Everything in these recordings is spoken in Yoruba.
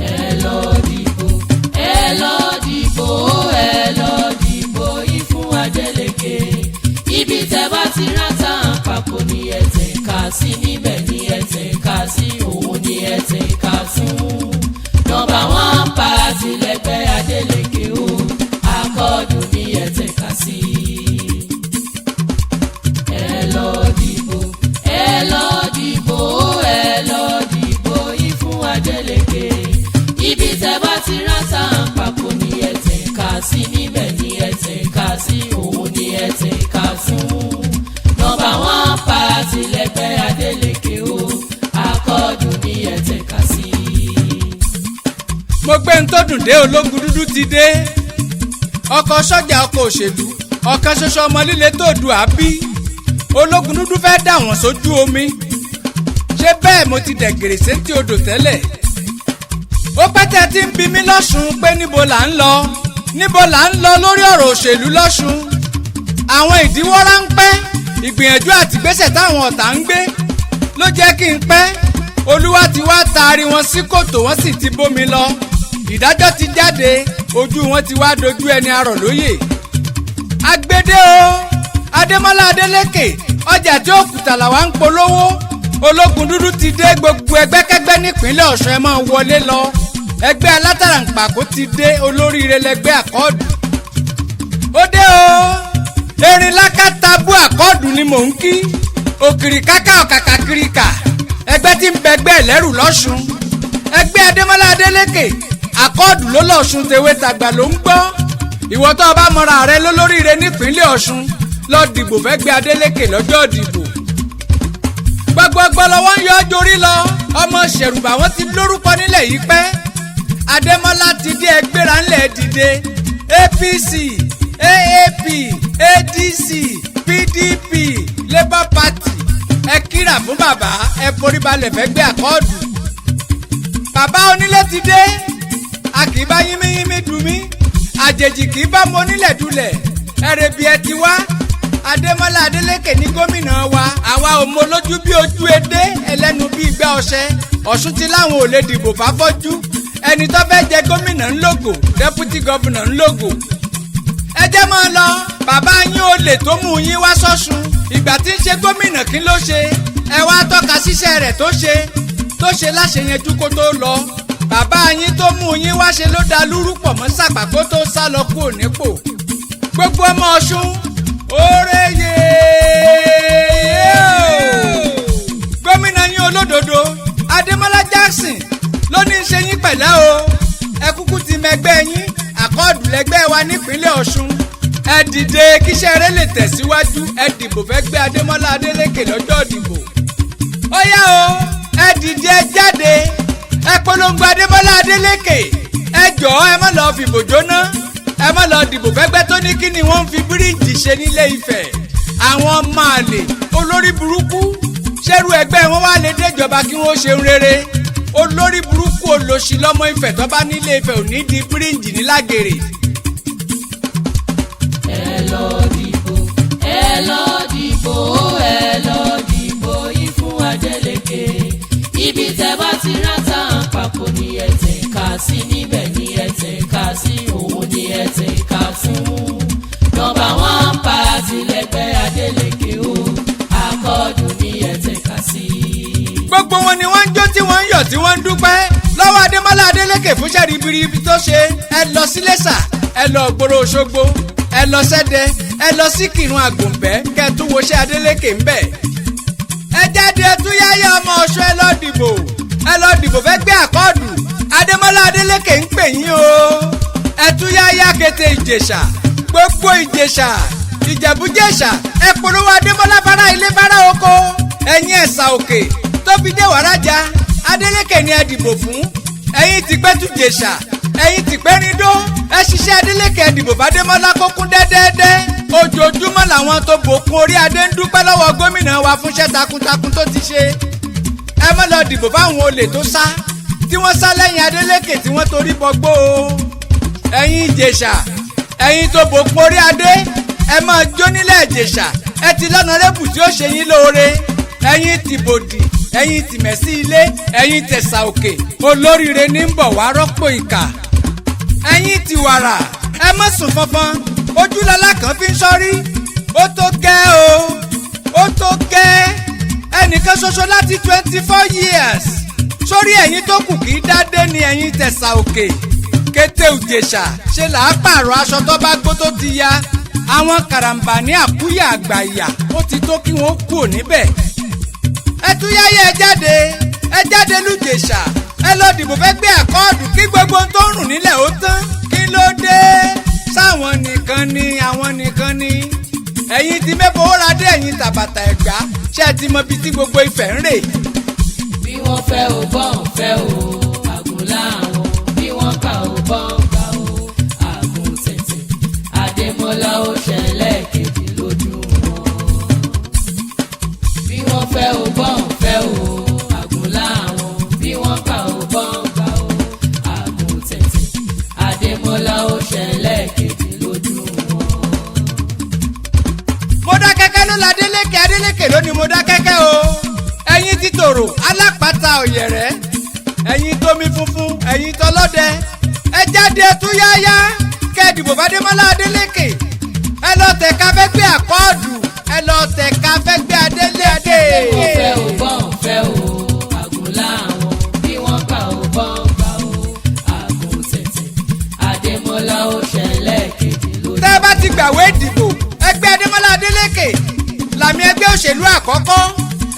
ẹ lọ dìbò, ẹ lọ dìbò, ẹ lọ dìbò yìí fún Adeleke. Ibi tẹ́ bá ti rántà àpapọ̀ ni ẹ tẹ̀ ká sí, níbẹ̀ ni ẹ tẹ̀ ká sí, òun ni ẹ tẹ̀ ká fún. Nọ́mbà 1 pàtì lẹ́gbẹ́ Adeleke o, Akọ́ọ̀dù ni ẹ tẹ̀ ká sí. Ẹ lọ dìbò, ẹ lọ dìbò, ẹ lọ dìbò yìí fún Adeleke. Ibi tẹ́ bá ti rántà àpapọ̀ ni ẹ tẹ̀ ká sí, níbẹ̀ ni ẹ tẹ̀ ká sí, òun ni ẹ tẹ̀ ká fún. Nọ́mbà 1 pàtì lẹ́gbẹ́ Adeleke o, Akọ́ọ̀dù ni ẹ tẹ̀ ká sí. mo gbé ń tó dùn dé Ológundúdú ti dé ọkọ̀ sọ́jà ọkọ̀ òṣèlú ọ̀kan ṣoṣo ọmọ líle tó dù á bí Ológundúdú fẹ́ dà wọ́n sójú omi ṣé bẹ́ẹ̀ mo ti dẹ̀gẹ̀rẹ̀ sétí odò tẹ́lẹ̀ ó pẹ́ tẹ́ ti ń bi mí lọ́sùn pé níbo là ń lọ lórí ọ̀rọ̀ òṣèlú lọ́sùn àwọn ìdíwọ́ ráńpẹ́ ìgbìyànjú àti ìgbésẹ̀ táwọn ọ̀tá ń gbé ló jẹ́ kí n pẹ́ Olúwa ti wá taari wọn sí kòtò wọ́n sì ti bómi lọ ìdájọ́ ti jáde ojú wọn ti wá dojú ẹni arọ̀ lóyè agbede o Ademola Adeleke ọjà tí òkúta làwa ń polówó Ológundúdú ti dé gbogbo ẹgbẹ́kẹ́gbẹ́ nípínlẹ̀ Ọ̀ṣun ẹ máa wọlé lọ ẹgbẹ́ alátàràǹpàkò ti dé olóríire lẹgbẹ́ Akọ́ọ̀dù ó dé o erin lákàtàbú Akọ́ọ̀dù ni mò ń kí òkìrì káká ọ̀kàkà kìrìkà ẹgbẹ́ tí ń bẹgbẹ́ ẹlẹ́rù lọ́ṣun ẹgbẹ́ Ademola Adeleke Akọ́ọ̀dù ló lọ́ṣun tewé tàgbà ló ń gbọ́ ìwọ tó o bá mọra rẹ lólóríire nípínlẹ̀ Ọ̀ṣun lọ dìbò fẹ́ gbé Adeleke lọ́jọ́ ìdìbò gbogbogbò lọ́wọ́ ń yọ jorí lọ ọmọ ṣẹ̀rùbà wọn ti lórúkọ nílẹ̀ yìí pẹ́ Ademola ti dé ẹgbẹ́ra ńlẹ̀ dìde APC AAP ADC PDP Labour Party ẹ kíra fún bàbá ẹ forí balẹ̀ fẹ́ gbé Akọ́ọ̀dù bàbá onílé ti dé a kì í bá yínmíyínmí dùn mí àjèjì kì í bá mọ onílẹ̀ dulẹ̀ ẹ̀rẹ̀ bí ẹ ti wá Ademola Adeleke ní gómìnà wa àwa ò mọ lójú bí ojú edé ẹlẹ́nu bí igbá ọṣẹ Ọ̀ṣun ti láwọn ò lè dìbò fáfọ́jú ẹni tó fẹ́ jẹ gómìnà ńlógò deputy governor ńlógò ẹ jẹ́ mọ́ lọ bàbá yín olè tó mú yín wá sọ́ṣun ìgbà tí ń ṣe gómìnà kí ló ṣe ẹ wá tọ́ka síṣẹ́ rẹ̀ tó ṣe láṣeyẹjú kó tó lọ bàbá yín tó mú yín wá ṣe ló da lúrú pọ̀ mọ́ sàpà kó tó sá lọ kúrò nípò gbogbo ọmọ Ọ̀ṣun oreye gómìnà yín olódodo Ademola Jackson ló ní í ṣe yín pẹ̀lẹ́ o ẹ kúkú ti mẹgbẹ́ yín Akọ́ọ̀dù lẹgbẹ́ wa nípínlẹ̀ Ọ̀ṣun ẹ dìde kíṣẹ́ rẹ lè tẹ̀síwájú ẹ dìbò fẹ́ gbé Ademola Adeleke lọ́jọ́ ìdìbò ó yá o ẹ dìde ẹ jáde ẹ polongo Ademola Adeleke ẹ jọ̀ọ́ ẹ má lọ fìbò jóná ẹ má lọ dìbò fẹ́gbẹ́ tó ní kí ni wọ́n ń fi bíríìjì ṣe nílé Ifẹ̀ àwọn máa lè olórí burúkú ṣẹ́rú ẹgbẹ́ wọn wá lè déjọba kí wọ́n ṣe ń rere olórí burúkú olòṣì lọ́mọ Ifẹ̀ tó bá nílé Ifẹ̀ ò ní di bíríìjì ní Lágèrè. ẹ lọ dìbò, ẹ lọ dìbò, ẹ lọ dìbò yìí fún Adeleke. Ibi tẹ́ bá ti rántà àpapọ̀ ni ẹ tẹ̀ ká sí, níbẹ̀ ni ẹ tẹ̀ ká sí, òun ni ẹ tẹ̀ ká fún. Nọ́mbà 1 pàtì lẹ́gbẹ́ Adeleke o, Akọ́ọ̀dù ni ẹ tẹ̀ ká sí. gbogbo wọn ni wọ́n ń jó tí wọ́n ń yọ̀ tí wọ́n ń dúpẹ́ lọ́wọ́ Ademola Adeleke fúnṣẹ́ ribiribi tó ṣe ẹ lọ sí Iléṣà ẹ lọ Ìgboro Òṣogbo ẹ lọ Ṣẹ́dẹ ẹ lọ sí Kìrun Àgùnbẹ́ kẹtù wọṣẹ́ Adeleke ń bẹ̀. ẹ jáde tún yáyá ọmọ Ọ̀ṣun ẹ lọ dìbò fẹ́ gbé Akọ́ọ̀dù Ademola Adeleke ń pè yín o ẹ tún yáyá kété Ìjẹ̀ṣà gbogbo Ìjẹ̀ṣà Ìjẹ̀bú-Jẹ̀ṣà ẹ polówó Ademola fara ilé fara oko ẹ̀yin Ẹ̀sà Òkè tó fi dé Wàrájà Adeleke ni ẹ dìbò fún ẹ̀yin Tìpẹ́tù Jẹ̀ṣà ẹ̀yin Tìpẹ́rìndó ẹ ṣiṣẹ́ Adeleke ẹ dìbò f'Ademola kó kún dẹ́dẹ́dẹ́ ojoojúmọ́ làwọn tó bòkun orí adé ń dúpẹ́ lọ́wọ́ gómìnà wa fúnṣẹ́ takuntakun tó ti ṣe ẹ má lọ dìbò fáwọn olè tó sá tí wọ́n sá lẹ́yìn Adeleke tí wọ́n torí bọgbó o ẹ̀yin Ìjẹ̀ṣà ẹ̀yin tó bòkun orí adé ẹ máa jó nílẹ̀ Ìjẹ̀ṣà ẹ ti lọ́nàrẹ́bù tí ó ṣe yín lóore ẹ̀yin tìbòdì ẹ̀yin tìmẹ̀sí ilé ẹ̀yin tẹ̀sà òkè olóríire ní ń bọ̀ wá rọ́pò ìkà. ẹ̀yin tìwàrà ẹ má sùn fọnfọn ojúlọ́lá kan fi ń sọ́rí ó tó gẹ́ o ó tó gẹ́ ẹnìkan ṣoṣo láti 24 years sórí ẹ̀yin tó kù kì í dádé ni ẹ̀yin tẹ̀sà òkè kété òjèṣà ṣe là á pààrọ̀ aṣọ tó bá gbó tó ti ya àwọn karambà ní àkúyà àgbàyà ó ti tó kí wọ́n kú níbẹ̀. ẹ túyáyé ẹ jáde lùjèṣà ẹ lọ dìbò fẹ́ gbé àkọọ́dù kí gbogbo tó ń rùn nílẹ̀ ó tán kí ló dé sáwọn nìkan ni àwọn nìkan ni ẹ̀yin ti mẹ́fọwọ́radé ẹ̀yin tàbàtà ẹ̀gbá ṣé ẹ ti mọ ibi tí gbogbo Ifẹ̀ ń rè. bí wọ́n fẹ́ ò bọ́ ń fẹ́ ò àgùnlá àwọn bí wọ́n kà ò bọ́ ń gbà ò àgùn tẹ̀tẹ̀ Adémọ́lá ó ṣẹlẹ̀ kejì lójú wọn. bí wọ́n fẹ́ ò bọ́ ń fẹ́ ò àgùnlá àwọn bí wọ́n kà ò bọ́ ń gbà ò àgùn tẹ̀tẹ̀ Adémọ́lá ó ṣẹlẹ̀ kejì lójú wọn. Mọdákẹ́kẹ́ ló la Adeleke Adeleke ló ní Mọdákẹ́kẹ́ o ẹ̀yin ti tòrò alápàtà ọ̀yẹ̀rẹ́ ẹ̀yin tómi funfun ẹ̀yin tọlọ́dẹ ẹ jáde túyáyá kẹ́ dìbò f'Adémọ́lá Adeleke ẹ lọ tẹ̀ka fẹ́ gbé àkọọ́dù ẹ lọ tẹ̀ka fẹ́ gbé Adeleke. wọ́n fẹ́ ò bọ́ ń fẹ́ ò àgùnlá àwọn bí wọ́n kà ò bọ́ ń gbà ò àgùn tẹ̀tẹ̀ Adémọ́lá ó ṣẹlẹ̀ kejì lójú. tẹ́ ẹ bá ti gbàwé ìdìbò ẹgbẹ́ Adémọ́lá Adeleke làmì ẹgbẹ́ òṣèlú àkọ́kọ́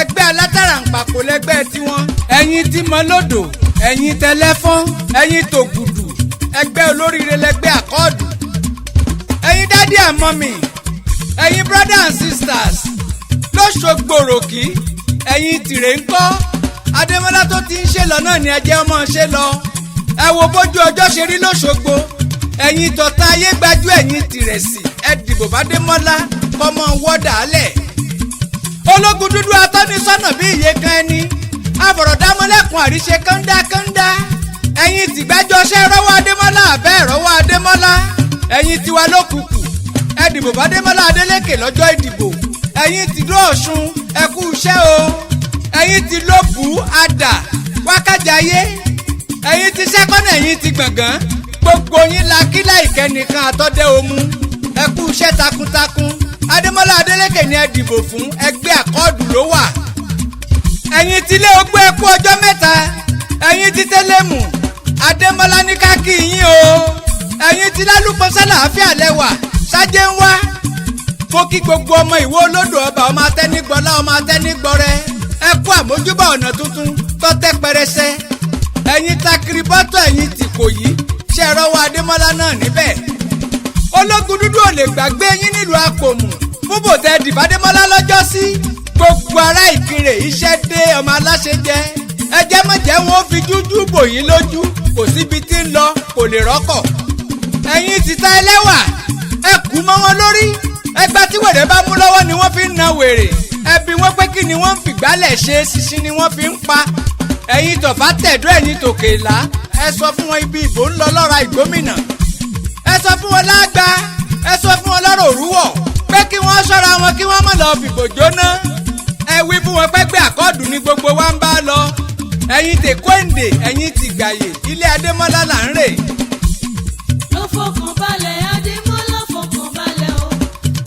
ẹgbẹ́ alátàràǹpàkò lẹ́gbẹ́ tiwọn ẹ̀yin tí mọ lódò ẹ̀yin tẹlẹ́fọ́n ẹ̀yin tògùdù ẹgbẹ́ olóríire lẹ́gbẹ́ àkọọ́dù ẹ̀yin dádì and mọ́mì ẹ̀yin brother and sisters lóṣogbo òròkì ẹ̀yin tìrẹ ńkọ́ Adémọ́lá tó ti ń ṣe lọ náà ni ẹjẹ́ ọmọ ṣe lọ ẹ wo bójú ọjọ́ ṣe rí lóṣogbo ẹ̀yin tọ̀tà ayé gbajú ẹ̀yin tìrẹ̀sì ẹ dìbò f'Adémọ́lá kọ́mọ wọ́dà álẹ̀. Ológundúdú atọ́nisọ́nà bí iye kan ẹni àbọ̀rọ̀dámọ́lẹ́kùn àríṣe kọ́ńdákọ́ńdá ẹ̀yin tìgbàjọ́ ṣe rọ́wọ́ Adémọ́lá àbẹ́ rọ́wọ́ Adémọ́lá ẹ̀yin tiwa lókùkù ẹ dìbò f'Adémọ́lá Adeleke lọ́jọ́ ìdìbò ẹ̀yin tìlú Ọ̀ṣun ẹ kú iṣẹ́ o ẹ̀yin ti lóbù àdà wákàjáyé ẹ̀yin ti sẹ́kọ́nà ẹ̀yin ti gbọ̀ngàn gbogbo yín la kílà ìkẹ́nìkan àtọ́dẹ́ omu ẹ kú iṣẹ́ takuntakun Adémọ́lá Adeleke ni ẹ dìbò fún ẹgbẹ́ àkọọ́dù ló wà. ẹ̀yin ti lé ogbó ẹkú ọjọ́ mẹ́ta ẹ̀yin ti tẹ́lẹ̀mù Adémọ́lá ní ká kí yín o ẹ̀yin ti lálùpọ̀ sálàáfíà lẹ́wà ṣáájẹ́ ń wá. mo kí gbogbo ọmọ Ìwó Olódò ọba ọmọ atẹ́nigbọ́lá ọmọ atẹ́nigbọ́rẹ́ ẹ kú àmójúbà ọ̀nà tuntun tọ́tẹ́ pẹrẹsẹ ẹ̀yin takiri bọ́tọ̀ ẹ̀yin tìkòyí ṣe rọ́wọ́ Adémọ́lá náà níbẹ̀. Ológundúdú ò lè gbàgbé yín nílùú Àpòmù fúbò tẹ dìbò Adémọ́lá lọ́jọ́ sí gbogbo ará Ìkirè iṣẹ́ dé ọmọ aláṣẹ jẹ ẹjẹ́ mọ̀jẹ́ wọn ó fi jújú bò yín lójú kò síbi tí ń lọ kò lè rọ́kọ̀. ẹ̀yin títa ẹlẹ́wà ẹ kú mọ́ wọn lórí ẹgbẹ́ tí wèrè bá mú lọ́wọ́ ni wọ́n fi ń na wèrè ẹbí wọn pé kí ni wọ́n ń fìgbálẹ̀ ṣe ṣinṣin ni wọ́n fi ń pa. ẹ̀yin tọ̀fà tẹ̀dọ́ ẹ̀yin tòkèlá ẹ sọ fún wọn ibi ìbò ń lọ lọ́ra ìgbómìnà ẹ sọ fún wọn lágbá ẹ sọ fún wọn lọ́rọ̀ òrúwọ̀ pé kí wọ́n ṣọ́ra wọn kí wọ́n má lọ fìbò jóná ẹ wí fún wọn pé gbé àkọọ́dù ní gbogbo wa ń bá lọ ẹ̀yin tèkóǹdè ẹ̀yin tìgbàyè ilé Adémọ́lá là ń rè. ló fọkàn balẹ̀ Adémọ́lá fọkàn balẹ̀ o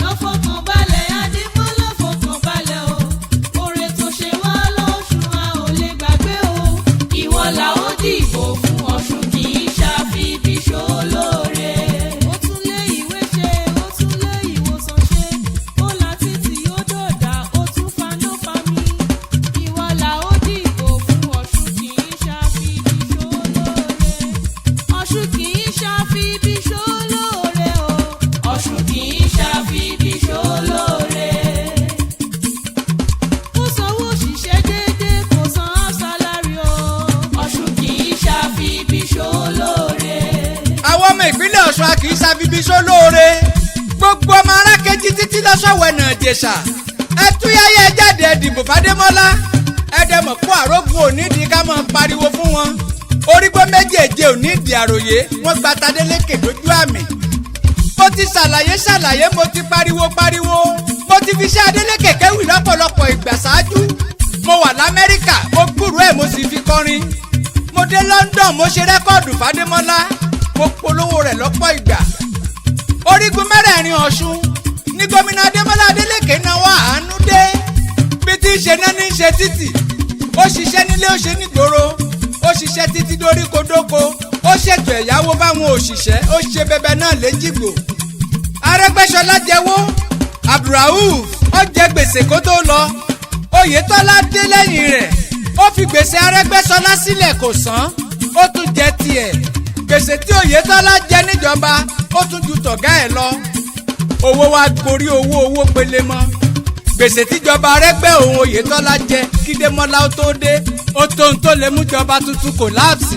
ló fọkàn balẹ̀ Adémọ́lá fọkàn balẹ̀ o oore tó ṣe wá lọ́sùn a ò lè gbàgbé o ìwọ là ó dìbò fún Ọ̀ṣun kì í ṣàfihàn ṣolóore. ó tún lé ìwé ṣe ó tún lé ìwòsàn ṣe ó la títí ó dòdà ó tún faná fami ìwọ là ó dìbò fún Ọ̀ṣun kì í ṣàfihàn ṣolóore. Ọ̀ṣun kì í ṣàfihàn ṣolóore o Ọ̀ṣun kì í ṣàfihàn ṣolóore. ó sanwó òṣìṣẹ́ déédéé kò san half salary o Ọ̀ṣun kì í ṣàfihàn ṣolóore. àwọn ọmọ ìpínlẹ̀ Ọ̀ṣun a kì í ṣàfibí sólóore gbogbo ọmọ arákejì títí lọ́sọ̀wọ̀ ẹ̀nà ìjẹ̀ṣà ẹ túyáyé ẹ jáde ẹ dìbò f'Adémọ́lá ẹ dẹ̀mọ̀ kó àrógùn onídìí ká máa pariwo fún wọn orígbó méjèèjì onídìí àròyé wọn gba t'Adeleke lójú àmì. mo ti ṣàlàyé mo ti pariwo mo ti fi ṣe Adeleke kẹ́wì lọ́pọ̀lọpọ̀ ìgbà ṣáájú mo wà l'Amẹ́ríkà mo gbúròó ẹ̀ mo sì fi kọrin. mo dé London mo ṣe rẹ́kọ̀dù f'Adémọ́lá mo polówó rẹ̀ lọ́pọ̀ ìgbà. orígun mẹ́rẹ̀ẹ̀rin Ọ̀ṣun ní gómìnà Ademola Adeleke náwó àánú dé. bí tí ń ṣe náà ní ṣe títì ó ṣiṣẹ́ nílé ó ṣe nígboro ó ṣiṣẹ́ títí dórí kodoko ó ṣètò ẹ̀yáwó fáwọn òṣìṣẹ́ ó ṣe bẹbẹ náà léjìgbò. Arẹ́gbẹ́ṣọlá jẹ́wọ́ Abdulrauf ó jẹ gbèsè kó tó lọ. Oyètọ́lá dé lẹ́yìn rẹ̀ ó fi gbèsè Arẹ́gbẹ́ṣọlá sílẹ̀ kò san ó tún jẹ tiẹ̀. gbèsè tí Oyètọ́lá jẹ níjọba ó tún ju tọ̀gá ẹ̀ lọ. owó wa gorí owó pele mọ́. gbèsè tíjọba Arẹ́gbẹ́ òun Oyètọ́lá jẹ kí Démọ́lá ó tó dé ó tó ń tó lè mú jọba tuntun kòláàpsì.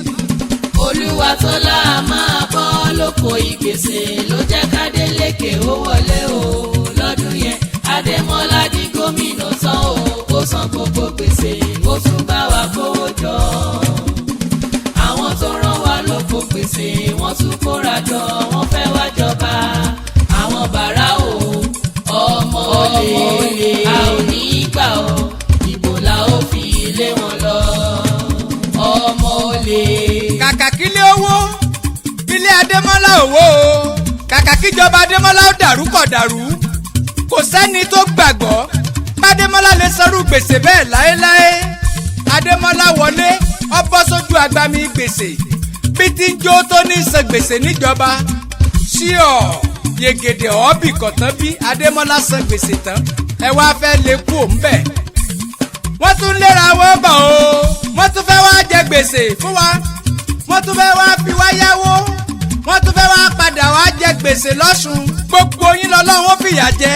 Olúwatọ́lá máa bọ́ lóko ìgbèsè ló jẹ́ k'Adeleke ó wọlé o lọ́dún yẹn. Adémọ́lá di gómìnà tán o ó san gbogbo gbèsè ó tún bá wa kówó jọ. àwọn tó rán wa lóko gbèsè wọ́n tún kóra jọ wọ́n fẹ́ wá jọba. àwọn bàrà o ọmọ olè a ò ní gbà o ìbò la ó fi lé wọn lọ. ọmọ olè. kàkà kílé owó ilé Adémọ́lá owó o kàkà kíjọba Adémọ́lá ó dàrú kọ̀ dàrú kò sẹ́ni tó gbàgbọ́ Adémọ́lá lè sọrú gbèsè bẹ́ẹ̀ láéláé. Adémọ́lá wọlé ó bọ́ sójú agbami gbèsè bí tí ń jó tó ní san gbèsè níjọba ṣíọ̀ yegede ọ̀ọ́bì kọ̀tán bí Adémọ́lá san gbèsè tán ẹ wá fẹ́ lè kú òun bẹ̀. wọ́n tún léra wọn bọ̀ o wọ́n tún fẹ́ wá jẹ gbèsè fún wa wọ́n tún fẹ́ wá fi wá yáwó wọ́n tún fẹ́ wá padà wá jẹ gbèsè lọ́sùn. gbogbo yín lọ́lọ́run ó fìyà jẹ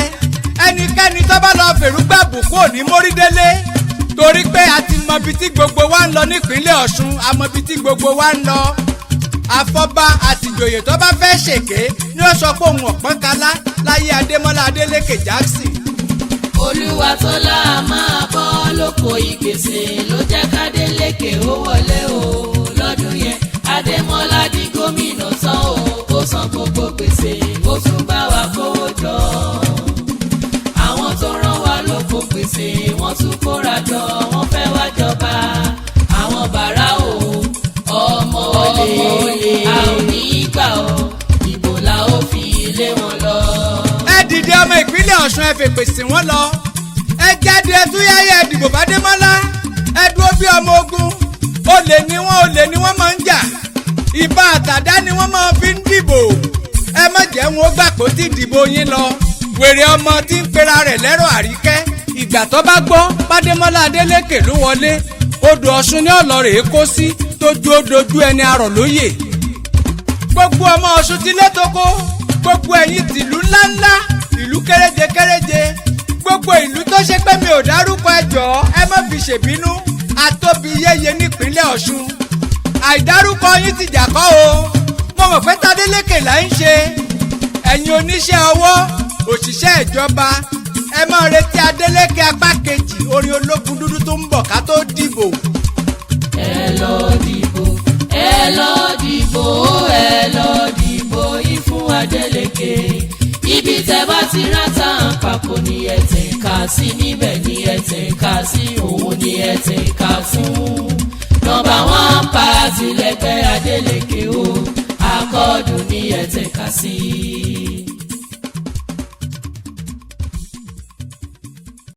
ẹnikẹ́ni tó bá lọ fèrúgbà bùkún òní mórídélé torí pé a ti mọ ibi tí gbogbo wa ń lọ nípínlẹ̀ Ọ̀ṣun a mọ ibi tí gbogbo wa ń lọ. àfọ̀bá àtìjòyè tó bá fẹ́ ṣèké ni ó sọ pé òun ọ̀pọ̀n kálá láyé Adémọ́lá Adeleke Jackson. Olúwatọ́lá máa bọ́ lóko ìgbèsè ló jẹ́ k'Adeleke ó wọlé o lọ́dún yẹn. Adémọ́lá di gómìnà tán o ó san gbogbo gbèsè ó tún bá wa kówó jọ. àwọn tó rán wa lóko gbèsè wọ́n tún kóra jọ wọ́n fẹ́ wá jọba. àwọn bàrà o ọmọ olè a ò ní gbà o ìbò la ó fi lé wọn lọ. ẹ dìde ọmọ ìpínlẹ̀ Ọ̀ṣun ẹ fèpè sí wọn lọ. ẹ jáde ẹ tún yáyẹ ẹ dìbò f'Adémọ́lá ẹ dúró bí ọmọ ogun. olè ni wọ́n máa ń jà ìbọn àtàdá ni wọ́n máa fi ń dìbò. ẹ má jẹ́ wọn ó gbà pé ó ti dìbò yín lọ. wèrè ọmọ tí ń pera rẹ̀ lẹ́rọ̀ Àríkẹ́ ìgbà tó bá gbọ́ Adémọ́lá Adeleke ló wọlé odò Ọ̀ṣun ní ọ̀lọ́rẹ̀ kó sí tójú ó dojú ẹni arọ̀ lóyè. gbogbo ọmọ Ọ̀ṣun ti létoko gbogbo ẹ̀yin tìlú ńláńlá ìlú kéréje gbogbo ìlú tó ṣe pé mi ò dárúkọ ẹjọ́ ẹ má fi ṣèbínú àtóbi yéye nípínlẹ̀ Ọ̀ṣun. àìdárúkọ yín ti jà kọ́ o mo mọ̀ pé t'Adeleke là ń ṣe. ẹ̀yin oníṣẹ́ ọwọ́ òṣìṣẹ́ ìjọba ẹ máa retí Adeleke apá kejì orin Ológundúdú tó ń bọ̀ ká tó dìbò. ẹ lọ dìbò ẹ lọ dìbò ẹ lọ dìbò yín fún Adeleke. ibi tẹ́ bá ti rántà àpapọ̀ ni ẹ tẹ̀ ká sí níbẹ̀ ni ẹ tẹ̀ ká sí òun ni ẹ tẹ̀ ká fún. nọ́mbà 1 pàtì lẹ́gbẹ́ Adeleke o àkọọ́dù ni ẹ tẹ̀ ká sí.